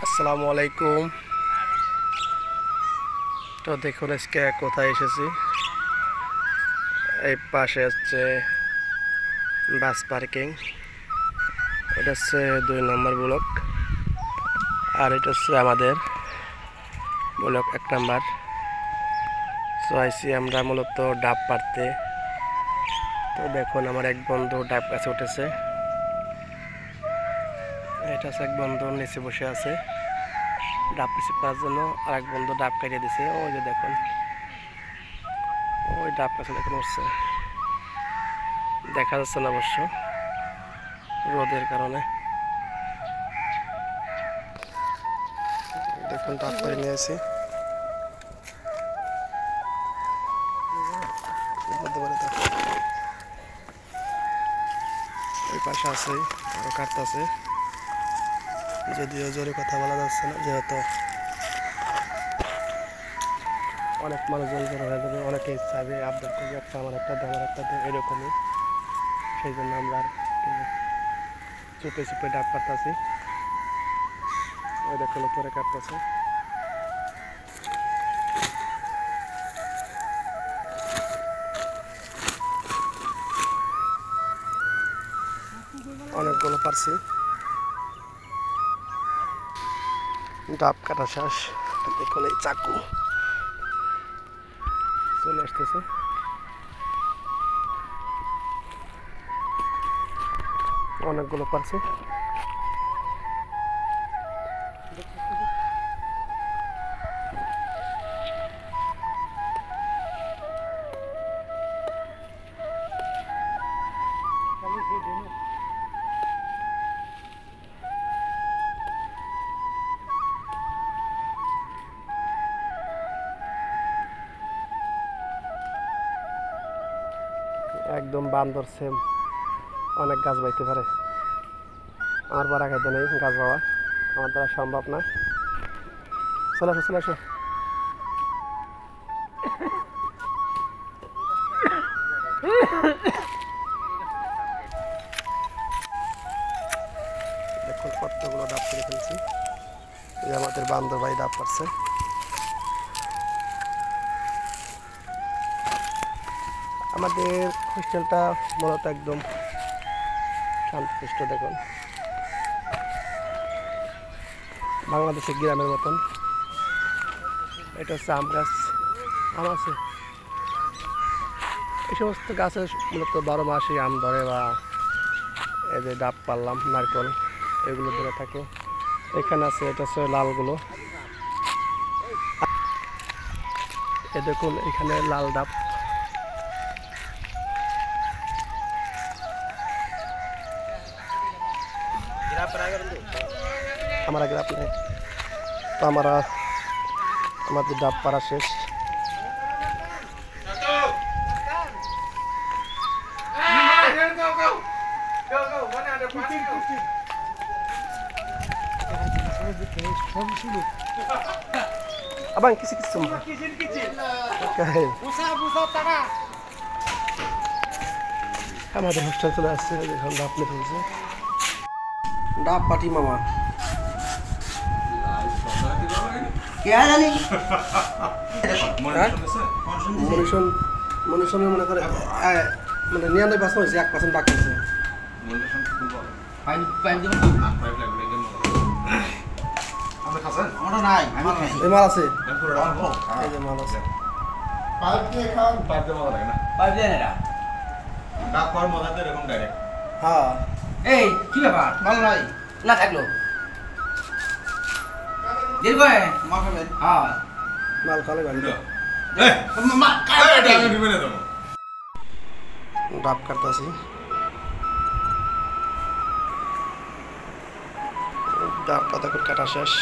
আসসালামু আলাইকুম। তো দেখুন আজকে কোথায় এসেছি। এই পাশে হচ্ছে বাস পার্কিং, এটা হচ্ছে 2 নম্বর ব্লক, আর এটা হচ্ছে আমাদের ব্লক 1 নম্বর। তো আইসি আমরা মূলত ডাব পাড়তে। তো দেখুন আমার এক বন্ধু ডাব গাছে উঠেছে, এটা হচ্ছে এক বন্ধু নিচে বসে আছে ডাব রিসিভ করার জন্য, আর এক বন্ধু ডাব কাটিয়ে দিছে। ওই যে দেখুন, ওই ডাব গাছে দেখুন উঠছে, দেখা যাচ্ছে না অবশ্য রোদের কারণে। দেখুন ডাব করে নিয়েছি, ওই পাশে আছে আরো কাটতেছে, যদিও জোরে কথা বলা যাচ্ছে না, যেহেতু অনেক মানুষজন জড়ো হয়ে যাবে, অনেকে চাইবে আবদার করবে একটা আমার একটা দেয় আমার একটা দেয়, এরকমই। সেই জন্য আমরা চুপে চুপে ডাব পাড়তেছি। ওই দেখুন উপরে কাটতেছে। অনেকগুলো পারছি, ডাব কাটা শেষ। দেখুন এই চাকু চলে আসতেছে। অনেকগুলো পারছি। একদম বান্দর সেম, অনেক গাছ বাইতে পারে। আমার বাড়া খাইতে নেই গাছ বাবা, আমার দ্বারা সম্ভব না। চলে আসো চলে আসো। দেখুন কতগুলো ডাব করে ফেলছি। এই আমাদের বান্দর ভাই ডাব পারছে। আমাদের হোস্টেলটা মূলত একদম শান্তশিষ্ট। দেখুন বাংলাদেশের গ্রামের মতন। এটা হচ্ছে আম গাছ, আম আছে। এই সমস্ত গাছে মূলত 12 মাসই আম ধরে, বা এই যে ডাব পারলাম নারকেল এগুলো ধরে থাকে। এখানে আছে, এটা হচ্ছে লালগুলো। এ দেখুন এখানে লাল ডাব। আমার গ্রাপ নেই, তো আমাদের ডাব পাড়া শেষ। Abang kisi semua. আমাদের হোস্টেল চলে আসছে, এখন ডাব নিয়ে ফেলছে। ডাব পাটি মামা মনে করে মানে 99% হয়েছে, 1% বাকি আছে। মাল আছে, মাল আছে। হ্যাঁ এই কি ব্যাপার ভালো নাই না থাকলো দীর্ঘ মাল খাবেন? হ্যাঁ মাল খালে ভালো। ডাব কাটতেছি, ডাব পাতা কাটা শেষ।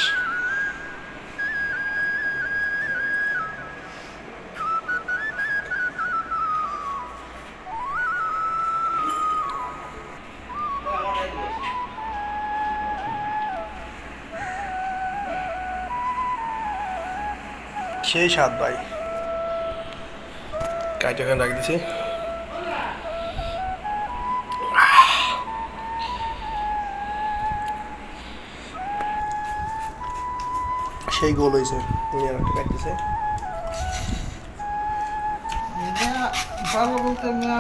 সেই স্বাদ ভাই, কাইটা এখানে রাখ দিছি। সেই গোল হয়েছে নিয়ে একটা কাটতেছে ভালো বলতে না